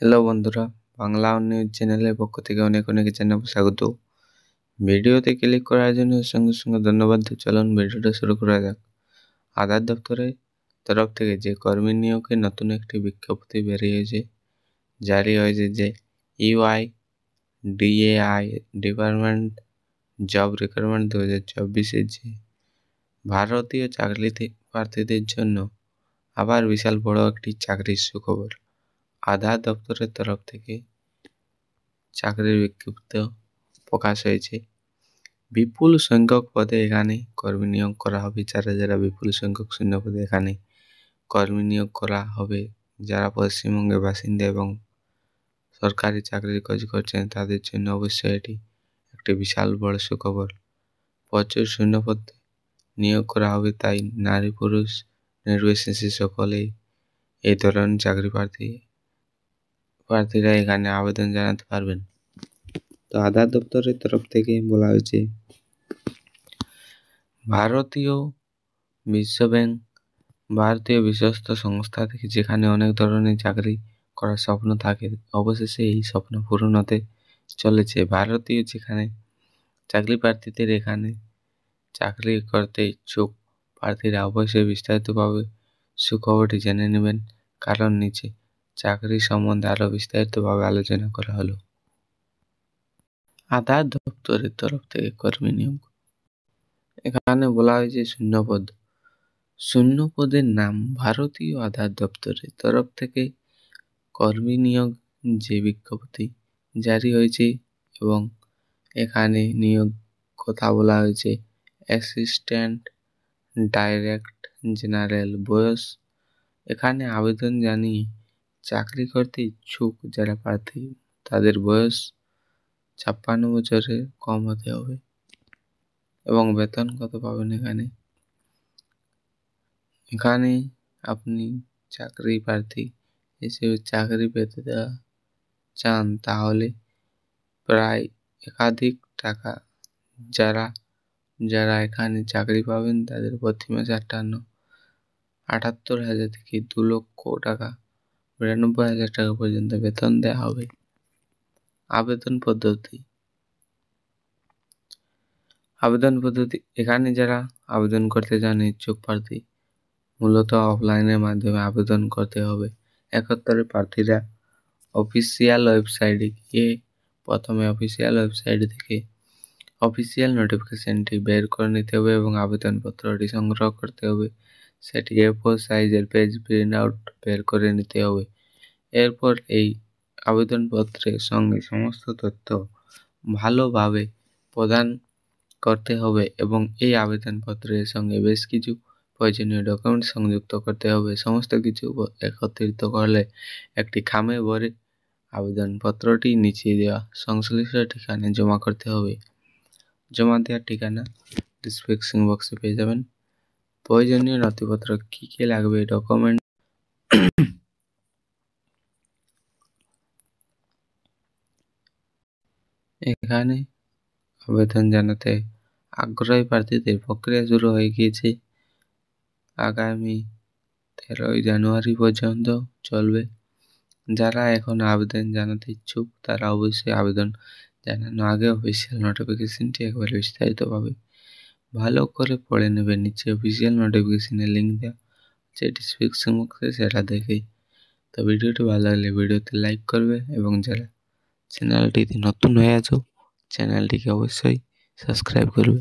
Hello বন্ধুরা, Bangla news চ্যানেলের পক্ষ থেকে অনেক অনেক জানাবো স্বাগত। ভিডিওতে ক্লিক করার জন্য সঙ্গে সঙ্গে ধন্যবাদ। চলুন ভিডিওটা শুরু করা যাক। আধার দপ্তরের তরফ থেকে যে কর্মী নিয়োগের নতুন একটি বিজ্ঞপ্তি বেরিয়েছে, জারি হয়েছে যে ইউআইডিএআই ডিপার্টমেন্ট জব রিক্রুটমেন্ট 2024 যে ভারতীয় চাকরি প্রার্থীদের জন্য আবার বিশাল বড় একটি চাকরির সুখবর। আধার দপ্তরের তরফ থেকে চাকরির বিজ্ঞপ্তি প্রকাশ হয়েছে। বিপুল সংখ্যক পদে এখানে কর্মী নিয়োগ করা হবে। যারা বিপুল সংখ্যক শূন্য পদে এখানে কর্মী নিয়োগ করা হবে, যারা পশ্চিমবঙ্গের বাসিন্দা এবং সরকারি চাকরির কাজ করছেন, তাদের জন্য অবশ্যই এটি একটি বিশাল বড় সুখবর। প্রচুর শূন্য পদে নিয়োগ করা হবে, তাই নারী পুরুষ নির্বিশেষে সকলেই এই ধরনের চাকরি প্রার্থীরা এখানে আবেদন জানাতে পারবেন। তো আধার দপ্তরের তরফ থেকে বলা হয়েছে, ভারতীয় বিশ্ব ব্যাংক, ভারতীয় বিশ্বস্ত সংস্থা থেকে যেখানে অনেক ধরনের চাকরি করার স্বপ্ন থাকে, অবশেষে এই স্বপ্ন পূরণ হতে চলেছে। ভারতীয় যেখানে চাকরি প্রার্থীদের এখানে চাকরি করতে ইচ্ছুক প্রার্থীরা অবশ্যই বিস্তারিতভাবে সুখবরটি জেনে নেবেন, কারণ নিচে চাকরি সম্বন্ধে আরও বিস্তারিতভাবে আলোচনা করা হলো। আধার দপ্তরের তরফ থেকে কর্মী নিয়োগ, এখানে বলা হয়েছে শূন্য পদের নাম। ভারতীয় আধার দপ্তরের তরফ থেকে কর্মী নিয়োগ যে বিজ্ঞপ্তি জারি হয়েছে এবং এখানে নিয়োগ কথা বলা হয়েছে অ্যাসিস্ট্যান্ট ডাইরেক্ট জেনারেল। বয়স, এখানে আবেদন জানিয়ে চাকরি করতে ইচ্ছুক যারা প্রার্থী, তাদের বয়স 56 বছরের কম হতে হবে। এবং বেতন কত পাবেন এখানে আপনি চাকরি প্রার্থী হিসেবে চাকরি পেতে চান, তাহলে প্রায় একাধিক টাকা যারা এখানে চাকরি পাবেন তাদের প্রতি মাসে 78,000 থেকে 2,92,000 টাকা পর্যন্ত বেতন দেওয়া হবে। আবেদন পদ্ধতি, এখানে যারা আবেদন করতে চান ইচ্ছুক প্রার্থী মূলত অফলাইনের মাধ্যমে আবেদন করতে হবে। এক্ষেত্রে প্রার্থীরা অফিসিয়াল ওয়েবসাইটে গিয়ে প্রথমে অফিসিয়াল ওয়েবসাইট থেকে অফিসিয়াল নোটিফিকেশনটি বের করে নিতে হবে এবং আবেদনপত্রটি সংগ্রহ করতে হবে। সেটি A4 সাইজের পেজ প্রিন্ট আউট বের করে নিতে হবে। এরপর এই আবেদনপত্রের সঙ্গে সমস্ত তথ্য ভালোভাবে প্রদান করতে হবে এবং এই আবেদনপত্রের সঙ্গে বেশ কিছু প্রয়োজনীয় ডকুমেন্ট সংযুক্ত করতে হবে। সমস্ত কিছু একত্রিত করলে একটি খামে ভরে আবেদনপত্রটি নিচে দেওয়া সংশ্লিষ্ট ঠিকানায় জমা করতে হবে। জমা দেওয়ার ঠিকানা ডিসক্রিপশন বক্সে পেয়ে যাবেন। প্রয়োজনীয় নথিপত্র কী কী লাগবে, ডকুমেন্ট, এখানে আবেদন জানাতে আগ্রহী প্রার্থীদের প্রক্রিয়া শুরু হয়ে গিয়েছে। আগামী 13 জানুয়ারি পর্যন্ত চলবে। যারা এখন আবেদন জানাতে ইচ্ছুক তারা অবশ্যই আবেদন জানানো আগে অফিসিয়াল নোটিফিকেশনটি একবার বিস্তারিতভাবে ভালো করে পড়ে নেবেন। নিচে অফিসিয়াল নোটিফিকেশনের লিঙ্ক দেওয়া আছে ডিসক্রিপশন বক্সে, সেটা দেখেই। তো ভিডিওটি ভালো লাগলে ভিডিওতে লাইক করবে এবং যারা চ্যানেলটিতে নতুন হয়ে আছো চ্যানেলটিকে অবশ্যই সাবস্ক্রাইব করবে।